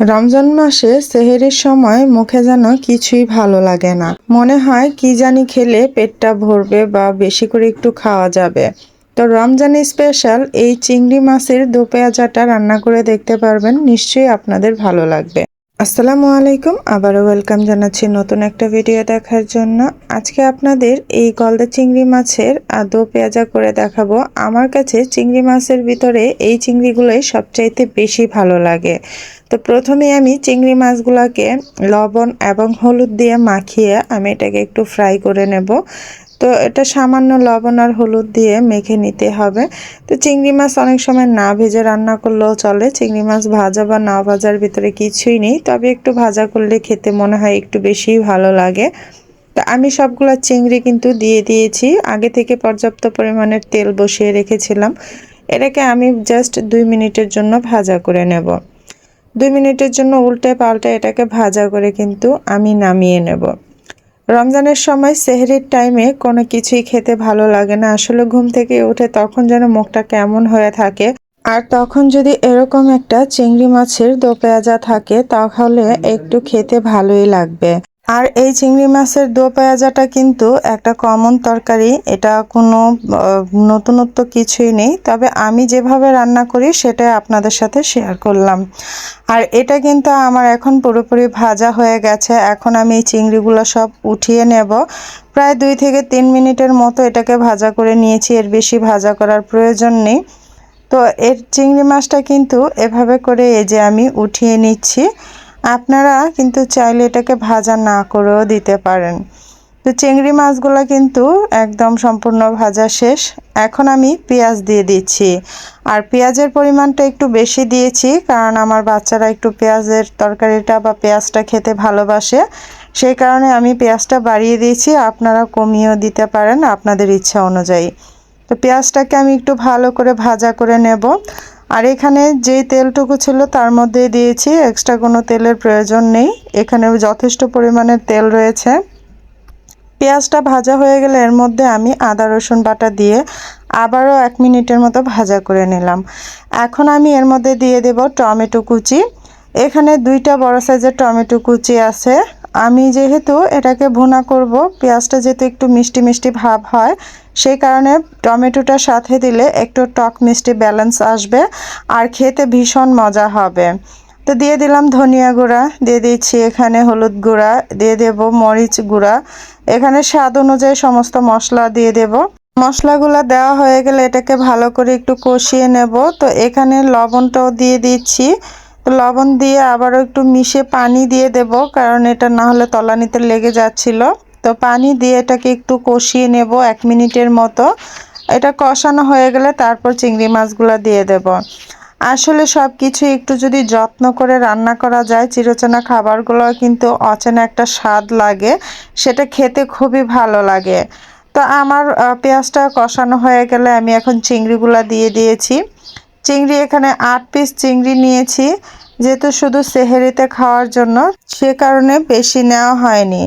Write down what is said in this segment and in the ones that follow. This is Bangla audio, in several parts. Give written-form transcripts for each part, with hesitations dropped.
রমজান মাসে সেহরির সময় মুখে যেন কিছুই ভালো লাগে না। মনে হয় কি জানি খেলে পেটটা ভরবে বা বেশি করে একটু খাওয়া যাবে। তো রমজান স্পেশাল এই চিংড়ি মাছের দো পেঁয়াজাটা রান্না করে দেখতে পারবেন, নিশ্চয়ই আপনাদের ভালো লাগবে। আসসালামু আলাইকুম, আবারও ওয়েলকাম জানাচ্ছি নতুন একটা ভিডিও দেখার জন্য। আজকে আপনাদের এই গলদা চিংড়ি মাছের দো পেঁয়াজা করে দেখাবো। আমার কাছে চিংড়ি মাছের ভিতরে এই চিংড়িগুলোই সবচাইতে বেশি ভালো লাগে। তো প্রথমে আমি চিংড়ি মাছগুলোকে লবণ এবং হলুদ দিয়ে মাখিয়ে আমি এটাকে একটু ফ্রাই করে নেব। তো এটা সামান্য লবণ আর হলুদ দিয়ে মেখে নিতে হবে। তো চিংড়ি মাছ অনেক সময় না ভেজে রান্না করলেও চলে। চিংড়ি মাছ ভাজা বা না ভাজার ভিতরে কিছুই নেই, তবে একটু ভাজা করলে খেতে মনে হয় একটু বেশিই ভালো লাগে। তো আমি সবগুলো চিংড়ি কিন্তু দিয়ে দিয়েছি। আগে থেকে পর্যাপ্ত পরিমাণের তেল বসিয়ে রেখেছিলাম। এটাকে আমি জাস্ট 2 মিনিটের জন্য ভাজা করে নেব। 2 মিনিটের জন্য উল্টে পাল্টে এটাকে ভাজা করে কিন্তু আমি নামিয়ে নেব। রমজানের সময় সেহরির টাইমে কোনো কিছুই খেতে ভালো লাগে না। আসলে ঘুম থেকে উঠে তখন যেন মুখটা কেমন হয়ে থাকে। আর তখন যদি এরকম একটা চিংড়ি মাছের দো পেঁয়াজা থাকে তাহলে একটু খেতে ভালোই লাগবে। আর এই চিংড়ি মাছের দো পেঁয়াজাটা কিন্তু একটা কমন তরকারি, এটা কোনো নতুনত্ব কিছুই নেই, তবে আমি যেভাবে রান্না করি সেটাই আপনাদের সাথে শেয়ার করলাম। আর এটা কিন্তু আমার এখন পুরোপুরি ভাজা হয়ে গেছে। এখন আমি এই চিংড়িগুলো সব উঠিয়ে নেব। প্রায় 2 থেকে 3 মিনিটের মতো এটাকে ভাজা করে নিয়েছি, এর বেশি ভাজা করার প্রয়োজন নেই। তো এর চিংড়ি মাছটা কিন্তু এভাবে করে এই যে আমি উঠিয়ে নিচ্ছি। আপনারা কিন্তু চাইলে এটাকে ভাজা না করেও দিতে পারেন। তো চিংড়ি মাছগুলো কিন্তু একদম সম্পূর্ণ ভাজা শেষ। এখন আমি পেঁয়াজ দিয়ে দিচ্ছি। আর পেঁয়াজের পরিমাণটা একটু বেশি দিয়েছি, কারণ আমার বাচ্চারা একটু পেঁয়াজের তরকারিটা বা পেঁয়াজটা খেতে ভালোবাসে। সেই কারণে আমি পেঁয়াজটা বাড়িয়ে দিয়েছি, আপনারা কমিয়েও দিতে পারেন আপনাদের ইচ্ছা অনুযায়ী। তো পেঁয়াজটাকে আমি একটু ভালো করে ভাজা করে নেব। আর এখানে যেই তেলটুকু ছিল তার মধ্যে দিয়েছি, এক্সট্রা কোনো তেলের প্রয়োজন নেই। এখানে যথেষ্ট পরিমাণের তেল রয়েছে। পেঁয়াজটা ভাজা হয়ে গেলে এর মধ্যে আমি আদা রসুন বাটা দিয়ে আবারও 1 মিনিটের মতো ভাজা করে নিলাম। এখন আমি এর মধ্যে দিয়ে দেব টমেটো কুচি। এখানে 2টা বড় সাইজের টমেটো কুচি আছে। আমি যেহেতু এটাকে ভুনা করব, পেঁয়াজটা যেহেতু একটু মিষ্টি মিষ্টি ভাব হয়, সেই কারণে টমেটোটার সাথে দিলে একটু টক মিষ্টি ব্যালেন্স আসবে আর খেতে ভীষণ মজা হবে। তো দিয়ে দিলাম ধনিয়া গুঁড়া, দিয়ে দিচ্ছি এখানে হলুদ গুঁড়া, দিয়ে দেব মরিচ গুঁড়া। এখানে স্বাদ অনুযায়ী সমস্ত মশলা দিয়ে দেব। মশলাগুলো দেওয়া হয়ে গেলে এটাকে ভালো করে একটু কষিয়ে নেব। তো এখানে লবণটাও দিয়ে দিচ্ছি। তো লবণ দিয়ে আবারও একটু মিশে পানি দিয়ে দেব, কারণ এটা না হলে তলানিতে লেগে যাচ্ছিল। তো পানি দিয়ে এটাকে একটু কষিয়ে নেব 1 মিনিটের মতো। এটা কষানো হয়ে গেলে তারপর চিংড়ি মাছগুলো দিয়ে দেব। আসলে সব কিছু একটু যদি যত্ন করে রান্না করা যায়, চিরচেনা খাবারগুলো কিন্তু অচেনা একটা স্বাদ লাগে, সেটা খেতে খুবই ভালো লাগে। তো আমার পেঁয়াজটা কষানো হয়ে গেলে আমি এখন চিংড়িগুলো দিয়ে দিয়েছি। চিংড়ি এখানে 8 পিস চিংড়ি নিয়েছি, যেহেতু শুধু সেহরিতে খাওয়ার জন্য, সে কারণে বেশি নেওয়া হয়নি।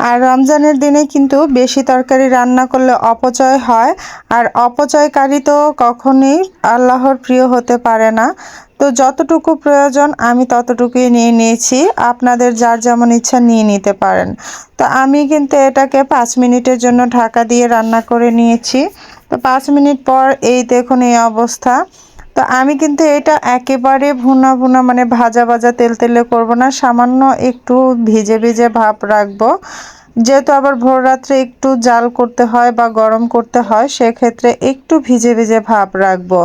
আর রমজানের দিনে কিন্তু বেশি তরকারি রান্না করলে অপচয় হয়, আর অপচয়কারী তো কখনোই আল্লাহর প্রিয় হতে পারে না। তো যতটুকু প্রয়োজন আমি ততটুকুই নিয়ে নিয়েছি, আপনাদের যার যেমন ইচ্ছা নিয়ে নিতে পারেন। তো আমি কিন্তু এটাকে 5 মিনিটের জন্য ঢাকা দিয়ে রান্না করে নিয়েছি। তো 5 মিনিট পর এই দেখুন এই অবস্থা। তো আমি কিন্তু এটা একেবারে ভুনা ভুনা মানে ভাজা ভাজা তেল তেলে করব না, সামান্য একটু ভিজে ভিজে ভাব রাখবো। যেহেতু আবার ভোর রাত্রে একটু জাল করতে হয় বা গরম করতে হয়, সেক্ষেত্রে একটু ভিজে ভিজে ভাব রাখবো।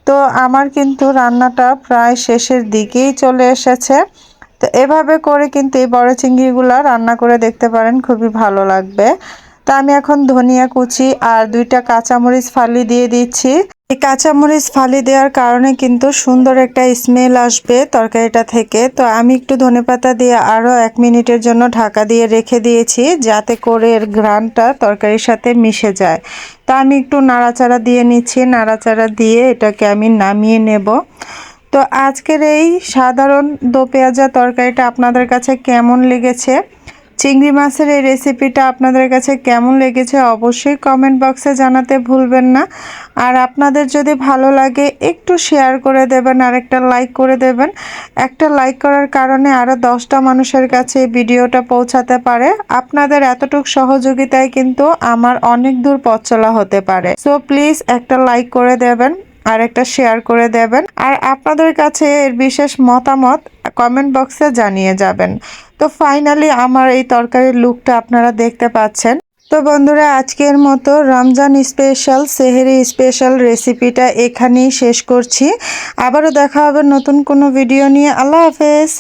তো আমার কিন্তু রান্নাটা প্রায় শেষের দিকেই চলে এসেছে। তো এভাবে করে কিন্তু এই বড় চিংড়িগুলো রান্না করে দেখতে পারেন, খুবই ভালো লাগবে। তো আমি এখন ধনিয়া কুচি আর 2টা কাঁচামরিচ ফালি দিয়ে দিচ্ছি। এই কাঁচামরিচ ফালি দেওয়ার কারণে কিন্তু সুন্দর একটা স্মেল আসবে তরকারিটা থেকে। তো আমি একটু ধনেপাতা দিয়ে আরও 1 মিনিটের জন্য ঢাকা দিয়ে রেখে দিয়েছি, যাতে করে এর ঘ্রাণটা তরকারির সাথে মিশে যায়। তো আমি একটু নাড়াচাড়া দিয়ে নিচ্ছি, নাড়াচাড়া দিয়ে এটাকে আমি নামিয়ে নেব। তো আজকের এই সাধারণ দো পেঁয়াজা তরকারিটা আপনাদের কাছে কেমন লেগেছে চিংড়ি মাছের এই রেসিপিটা আপনাদের কাছে কেমন লেগেছে অবশ্যই কমেন্ট বক্সে জানাতে ভুলবেন না। আর আপনাদের যদি ভালো লাগে একটু শেয়ার করে দেবেন আর একটা লাইক করে দেবেন। একটা লাইক করার কারণে আরও 10টা মানুষের কাছে এই ভিডিওটা পৌঁছাতে পারে। আপনাদের এতটুকু সহযোগিতায় কিন্তু আমার অনেক দূর পথ চলা হতে পারে। সো প্লিজ একটা লাইক করে দেবেন আর একটা শেয়ার করে দেবেন। আর আপনাদের কাছে এর বিশেষ মতামত কমেন্ট বক্সে জানিয়ে যাবেন। তো ফাইনালি আমার এই তরকারির লুকটা আপনারা দেখতে পাচ্ছেন। তো বন্ধুরা, আজকের মতো রমজান স্পেশাল সেহরি স্পেশাল রেসিপিটা এখানেই শেষ করছি। আবারও দেখা হবে নতুন কোনো ভিডিও নিয়ে। আল্লাহ হাফেজ।